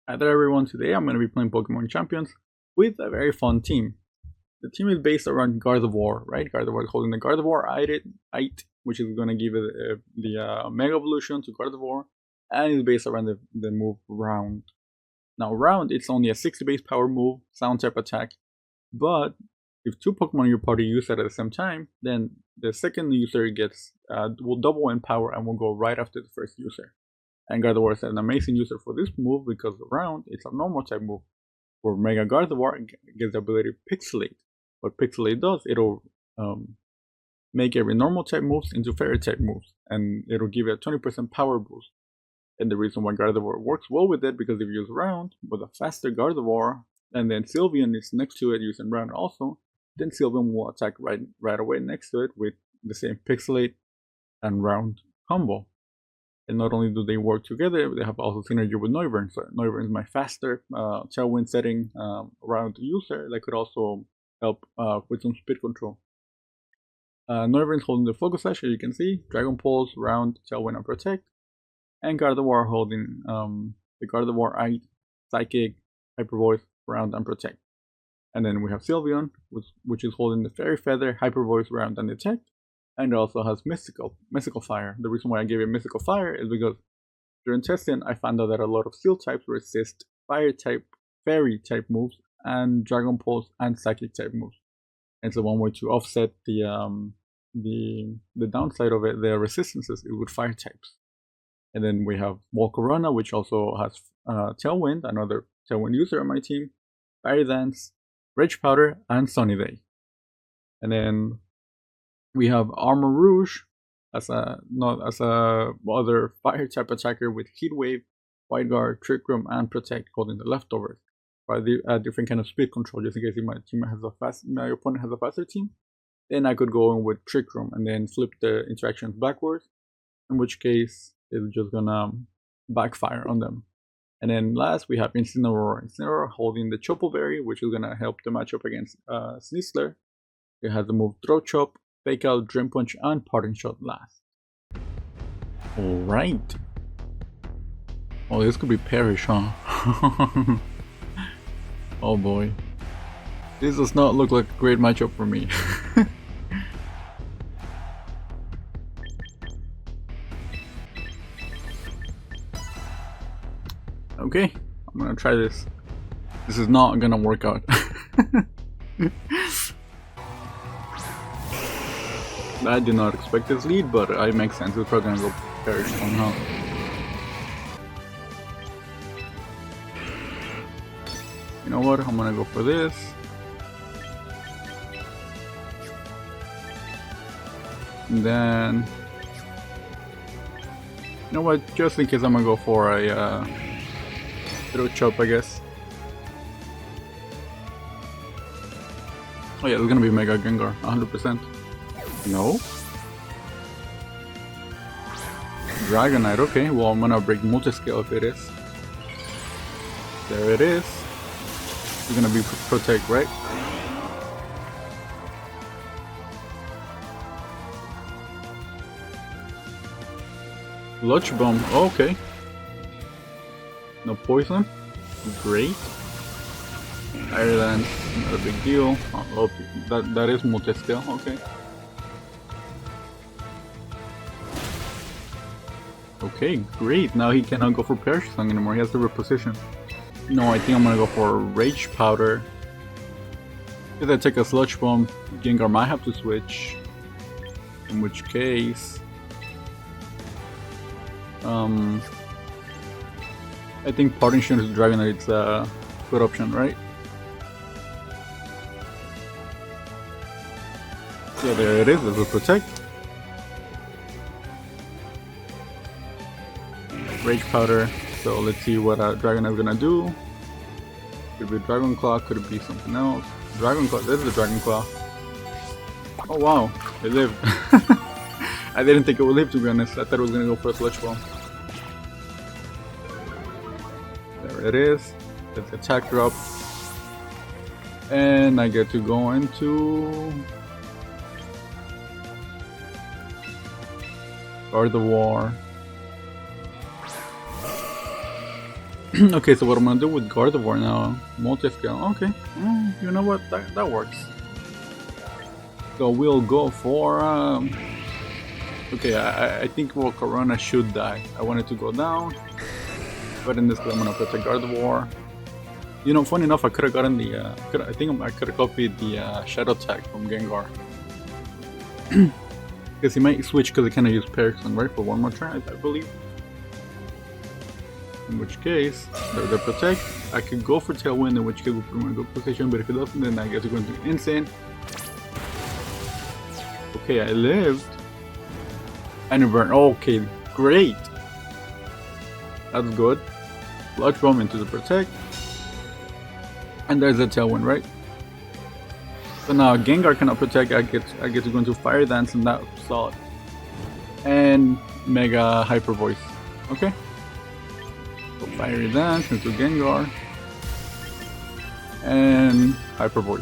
Hi there everyone, today I'm going to be playing Pokemon Champions with a very fun team. The team is based around Gardevoir, right? Gardevoir is holding the Gardevoir Ite, which is going to give it the Mega Evolution to Gardevoir, and it's based around the move Round. Now Round, it's only a 60 base power move, sound type attack, but if two Pokemon in your party use it at the same time, then the second user will double in power and will go right after the first user. And Gardevoir is an amazing user for this move because Round it's a normal type move. For Mega Gardevoir, gets the ability Pixilate. What Pixilate does, it'll make every normal type moves into fairy type moves, and it'll give it a 20% power boost. And the reason why Gardevoir works well with it, because if you use Round with a faster Gardevoir, and then Sylveon is next to it using Round also, then Sylveon will attack right away next to it with the same Pixilate and Round combo. And not only do they work together, they have also synergy with Noivern. So Noivern is my faster Tailwind setting around the user that could also help with some speed control. Noivern is holding the Focus Sash, as you can see, Dragon Pulse, Round, Tailwind, and Protect. And Gardevoir holding the Gardevoir Ite, Psychic, Hyper Voice, Round, and Protect. And then we have Sylveon, which is holding the Fairy Feather, Hyper Voice, Round, and Detect. And it also has Mystical Fire. The reason why I gave it Mystical Fire is because during testing I found out that a lot of Steel types resist Fire type, Fairy type moves, and Dragon Pulse and Psychic type moves. And so one way to offset the downside of it, the resistances, is with Fire types. And then we have Volcarona, which also has Tailwind, another Tailwind user on my team, Fairy Dance, Rage Powder, and Sunny Day. And then we have Armor Rouge as a other fire type attacker with Heat Wave, White Guard, Trick Room, and Protect, holding the leftovers. Right, different kind of speed control, just in case my opponent has a faster team. Then I could go in with Trick Room and then flip the interactions backwards, in which case it's just gonna backfire on them. And then last we have Incineroar. Incineroar holding the Chople Berry, which is gonna help the matchup against Sneasler. It has the move Throat Chop, Fake Out, Dream Punch, and Parting Shot last. Alright. Oh, this could be Perish, huh? Oh boy. This does not look like a great matchup for me. Okay, I'm gonna try this. This is not gonna work out. I did not expect this lead, but it makes sense. We're probably gonna go Perish somehow. You know what? I'm gonna go for this. And then, you know what? Just in case, I'm gonna go for a Throat Chop, I guess. Oh yeah, it's gonna be Mega Gengar, 100%. No? Dragonite, okay, well I'm gonna break Multiscale if it is. There it is. It's gonna be Protect, right? Lunch Bomb, oh, okay. No poison? Great. Higher than, not a big deal. Oh, that is Multiscale, okay. Okay, great. Now he cannot go for Perish Song anymore. He has to reposition. No, I think I'm gonna go for Rage Powder. If I take a Sludge Bomb, Gengar might have to switch. In which case, I think Parting Shot is Dragonite's a good option, right? Yeah, there it is. It will Protect. Rage Powder, so let's see what Dragonite is gonna do. Could be Dragon Claw, could it be something else? Dragon Claw, this is the Dragon Claw. Oh wow, it lived. I didn't think it would live, to be honest. I thought it was gonna go for a Sludge Bomb. There it is. Let's attack drop. And I get to go into Gardevoir. Okay, so what I'm gonna do with Gardevoir now, multi-scale, okay, you know what, that works. So we'll go for, okay, I think Volcarona should die. I wanted to go down, but in this case I'm gonna protect Gardevoir. You know, funny enough, I could have gotten the, I think I could have copied the Shadow Tag from Gengar. Because he might switch because he cannot use Paragon, right, for one more turn, I believe. In which case, they're protect. I could go for Tailwind, in which case we'll put him in a good position, but if it doesn't, then I guess we're going to Insane. Okay, I lived. And a burn. Okay, great. That's good. Large Bomb into the protect. And there's a Tailwind, right? So now Gengar cannot protect. I get to go into Fire Dance, and that's solid. And Mega Hyper Voice. Okay. So Fire Dance into Gengar. And Hyper Voice.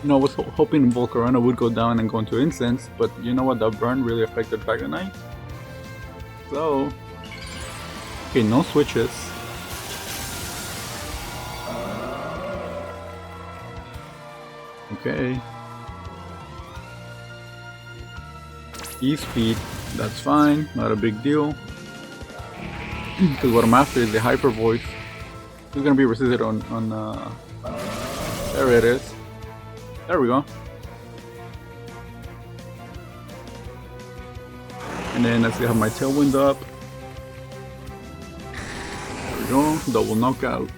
You know, I was hoping Volcarona would go down and go into Incense, but you know what? That burn really affected Dragonite. So, okay, no switches. Okay. E-Speed, that's fine, not a big deal. Because what I'm after is the Hyper Voice. It's gonna be resisted on there it is. There we go. And then I still have my Tailwind up. There we go, double knockout.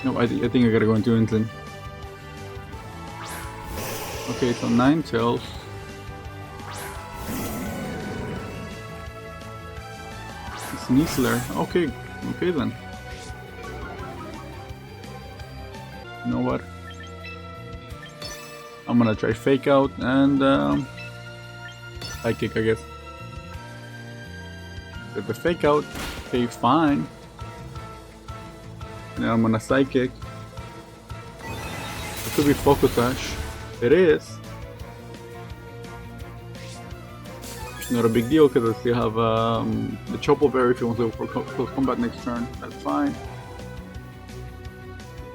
No, I think I gotta go into Instant. Okay, so 9 Tails. Sneasler. Okay then. You know what? I'm gonna try Fake Out and Psychic, I guess. Get the Fake Out. Okay, fine. Now I'm gonna Psychic. It could be Focus Sash. It is. Not a big deal because I still have the Chopo Berry if you want to go for close combat next turn. That's fine.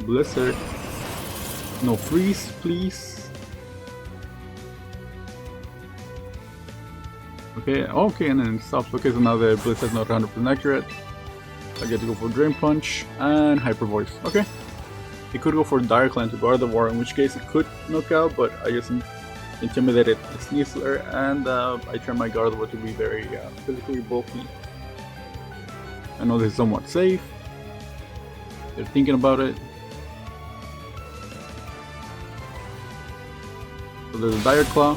Blizzard. No freeze, please. Okay, and then it stops. Okay, so now the Blizzard's not 100% accurate. I get to go for Drain Punch and Hyper Voice. Okay. It could go for Dire Clan to Gardevoir, in which case it could knock out, but I just intimidated Sneasler, and I turned my Gardevoir to be very physically bulky. I know this is somewhat safe. They're thinking about it. So there's a Dire Claw,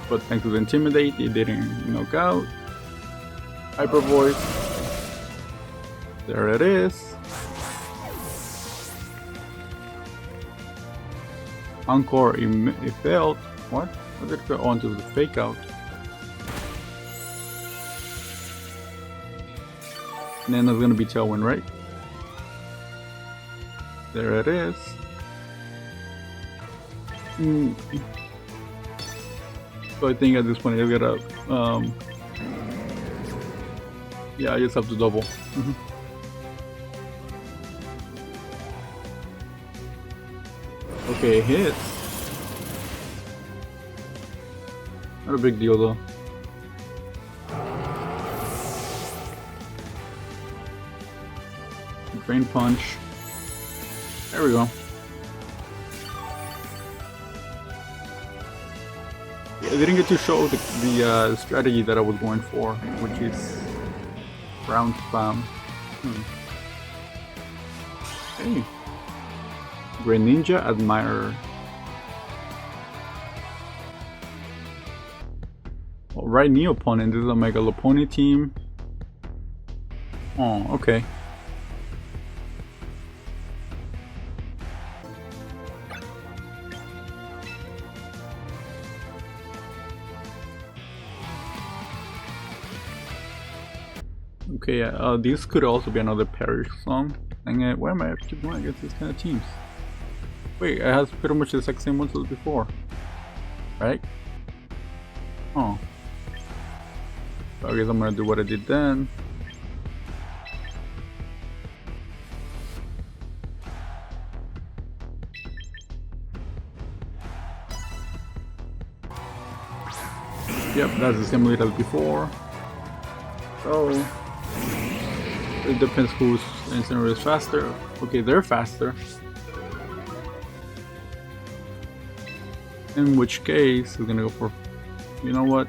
but thanks to the Intimidate, it didn't knock out. Hyper Voice. There it is. Encore, it failed. What? What did it go on to the Fake Out? And then there's gonna be Tailwind, right? There it is. So I think at this point I gotta, yeah, I just have to double. Okay, it hits. Not a big deal though. Drain Punch. There we go. I didn't get to show the strategy that I was going for, which is ground spam. Hey. Greninja Admirer. Alright, new opponent. This is a Mega Lopunny team. Oh, okay. Okay, this could also be another Parrish song. And why am I keep going against these kind of teams? Wait, it has pretty much the exact same ones as before, right? Oh. So I guess I'm gonna do what I did then. Yep, that's the same lead as before. So it depends whose Incineroar is faster. Okay, they're faster. In which case, we're gonna go for, you know what?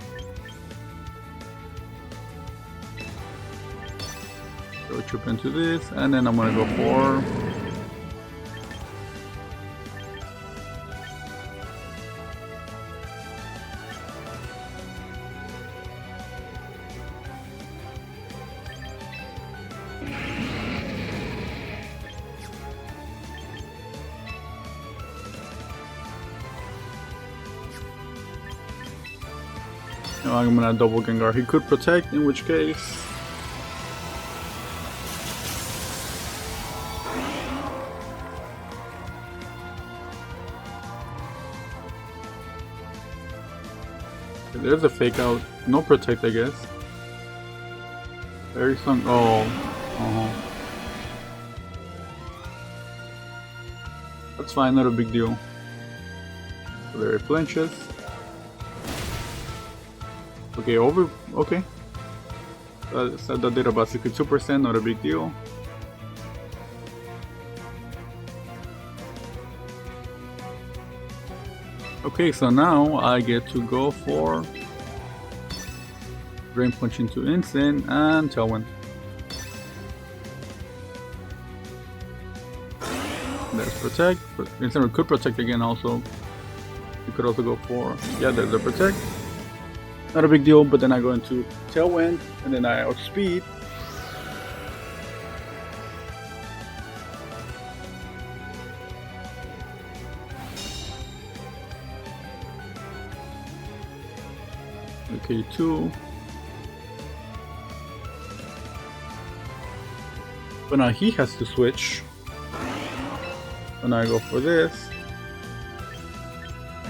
Go trip into this, and then I'm gonna go for. No, I'm gonna double Gengar. He could protect, in which case. There's a fake out. No protect, I guess. Very strong. Oh. That's fine, not a big deal. So there it flinches. Okay, okay. That did about 62%, not a big deal. Okay, so now I get to go for Drain Punch into Instant and Tailwind. There's Protect. Instant could protect again also. You could also go for, yeah, there's a Protect. Not a big deal, but then I go into Tailwind and then I outspeed. Okay, 2. But now he has to switch. So now I go for this.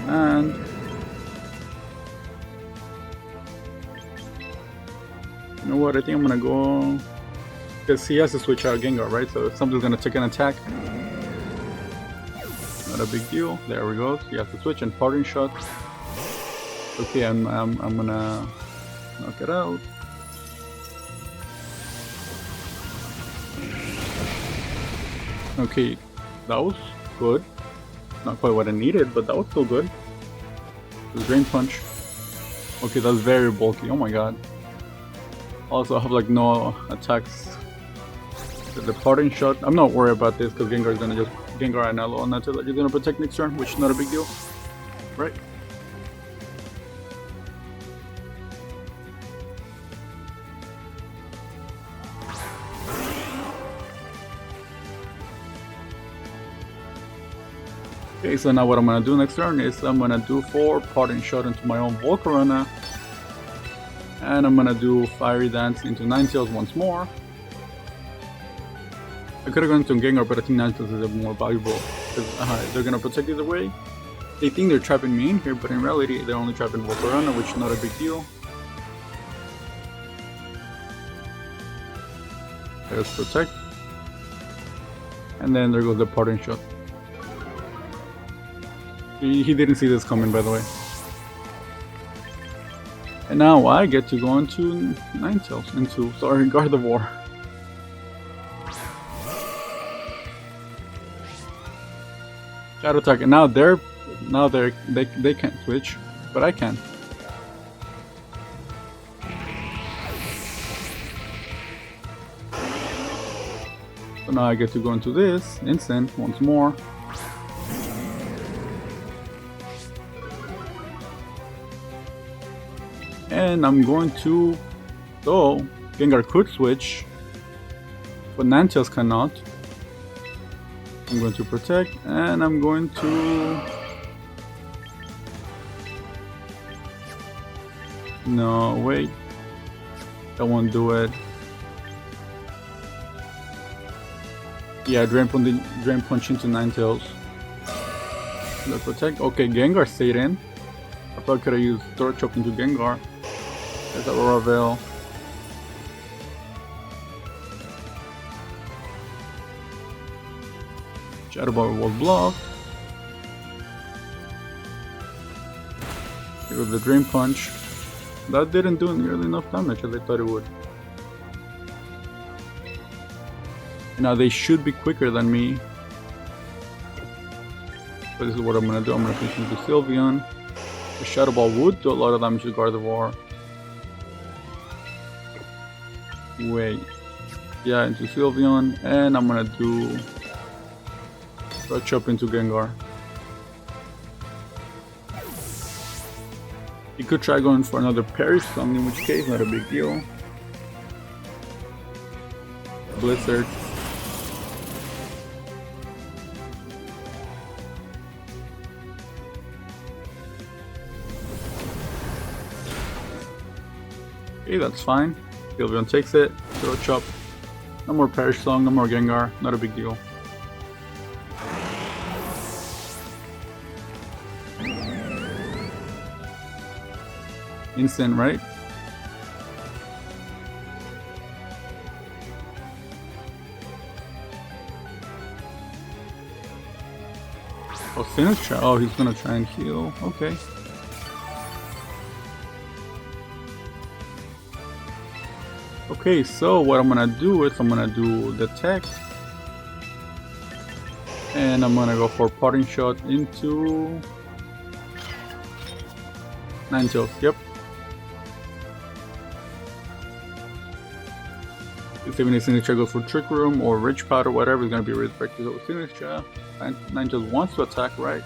And you know what, I think I'm gonna go, because he has to switch out Gengar, right? So if something's gonna take an attack, not a big deal. There we go. He has to switch and Parting Shot. Okay, I'm gonna knock it out. Okay, that was good. Not quite what I needed, but that was still good. The Drain Punch. Okay, that's very bulky. Oh my god. Also, I have like no attacks. The Parting Shot. I'm not worried about this because Gengar is gonna just Gengar and Alola until he's gonna protect next turn, which is not a big deal, right? Okay, so now what I'm gonna do next turn is I'm gonna do 4 Parting Shot into my own Volcarona. And I'm gonna do Fiery Dance into Ninetales once more. I could have gone to Gengar, but I think Ninetales is more valuable because they're gonna protect either way. They think they're trapping me in here, but in reality they're only trapping Volcarona, which is not a big deal. There's Protect. And then there goes the Parting Shot. He didn't see this coming, by the way. And now I get to go into Gardevoir. Shadow Attack, and now they can't switch, but I can. So now I get to go into this instant once more. And I'm going to, so Gengar could switch, but Ninetales cannot. I'm going to protect, and I'm going to, no wait, that won't do it. Yeah, Drain Punch into Ninetales. Let's protect. Okay, Gengar stayed in. I probably could have used Throat Chop into Gengar. There's Aurora Veil. Shadow Ball was blocked. Here goes the Drain Punch. That didn't do nearly enough damage as I thought it would. And now they should be quicker than me. So this is what I'm gonna do. I'm gonna switch into Sylveon. The Shadow Ball would do a lot of damage to Gardevoir. Wait. Yeah, into Sylveon. And I'm gonna do Chop into Gengar. You could try going for another Perish Song, in which case, not a big deal. Blizzard. Okay, that's fine. Sylveon takes it. Throw Chop. No more Perish Song, no more Gengar. Not a big deal. Instant, right? Oh, Sinistcha. Oh, he's gonna try and heal. Okay. Okay, so what I'm gonna do is I'm gonna do the tech. And I'm gonna go for Parting Shot into Ninetales. Yep. If even if Sinistcha goes for Trick Room or Rich Powder, whatever, it's gonna be resurrected over Sinistcha. Ninetales wants to attack, right?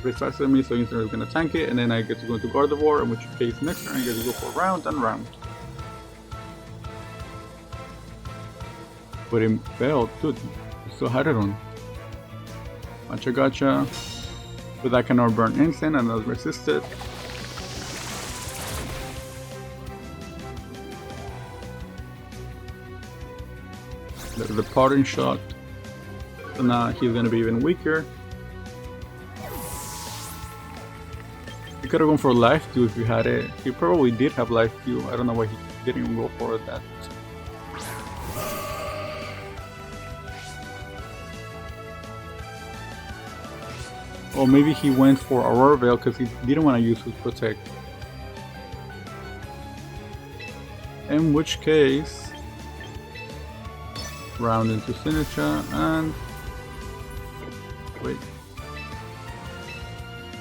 It's faster than me, so instantly is gonna tank it, and then I get to go into Gardevoir, in which case next turn I get to go for round and round. But it failed, dude. I still had it on. Gotcha. But that cannot burn instant and that's resisted. There's the Parting Shot. So now he's gonna be even weaker. You could have gone for Life Steal if you had it. He probably did have Life Steal. I don't know why he didn't even go for that. Or maybe he went for Aurora Veil because he didn't want to use his Protect. In which case, round into Sinistcha and wait.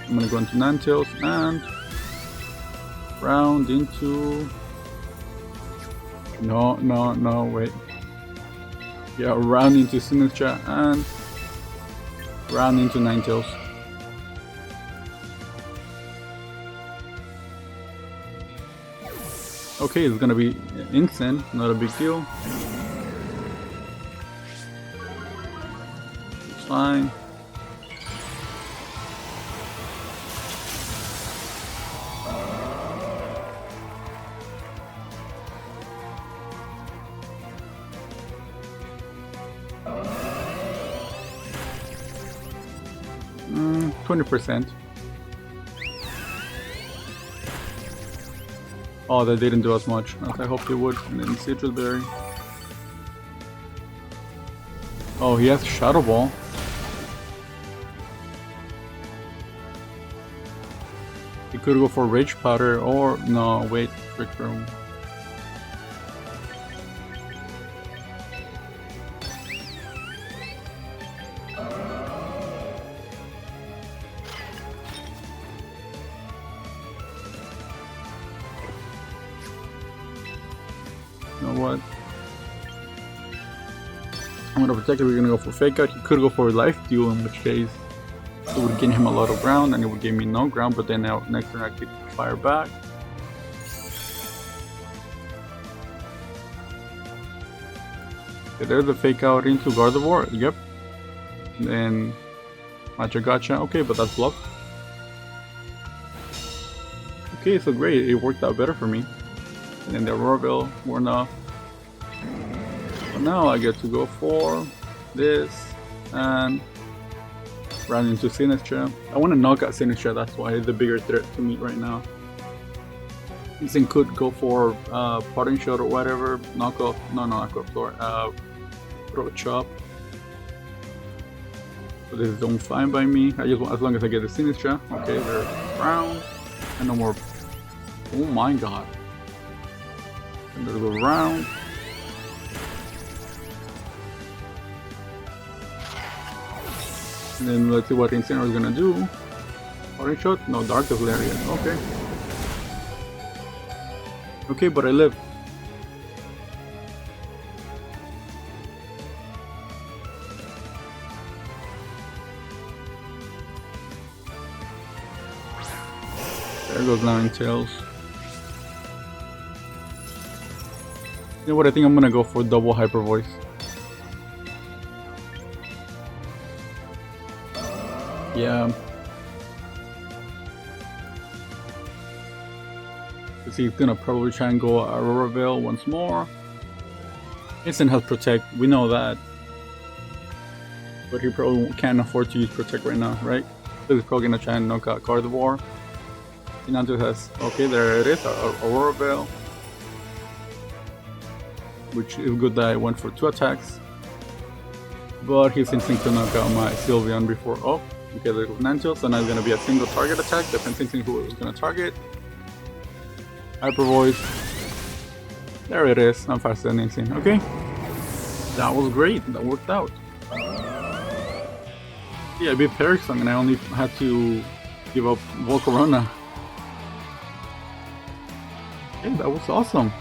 I'm gonna go into Ninetales and round into no, wait. Yeah, round into Sinistcha and round into Ninetales. Okay, it's gonna be instant, not a big deal. It's fine. Mm, 20%. Oh, that didn't do as much as I hoped it would. And then Citrus Berry. Oh, he has Shadow Ball. He could go for Rage Powder or no, wait, Trick Room. You know what? I'm gonna protect it. We're gonna go for Fake Out. He could go for Life Steal, in which case it would gain him a lot of ground and it would give me no ground, but then now next turn I could fire back. Okay, there's the Fake Out into Gardevoir. Yep. And then Gotcha. Okay, but that's blocked. Okay, so great. It worked out better for me. And then the Aurora worn off. So now I get to go for this and run into Sinistcha. I want to knock out Sinistcha, that's why it's the bigger threat to me right now. This thing could go for Parting Shot or whatever, knock off, no, knock off floor, throw a Chop. So this is doing fine by me. I just want, as long as I get the Sinistra. Okay, there's round. And no more. Oh my god. And there's a round. And then let's see what Incineroar is gonna do. Orange shot? No, Darkest Lariat. Okay. Okay, but I live. There goes Ninetales. You know what? I think I'm gonna go for double Hyper Voice. Yeah. He's gonna probably try and go Aurora Veil once more. Instant has Protect, we know that. But he probably can't afford to use Protect right now, right? So he's probably gonna try and knock out Gardevoir. Sinanto has, okay, there it is, Aurora Veil. Which is good that I went for 2 attacks. But he's instinct to knock out my Sylveon before, oh, okay, there goes Ninetales, so now it's gonna be a single target attack, depending on who it's gonna target. Hyper Voice. There it is. I'm faster than Insane. Okay. That was great. That worked out. Yeah, I beat Perixon and I only had to give up Volcarona. Okay, that was awesome.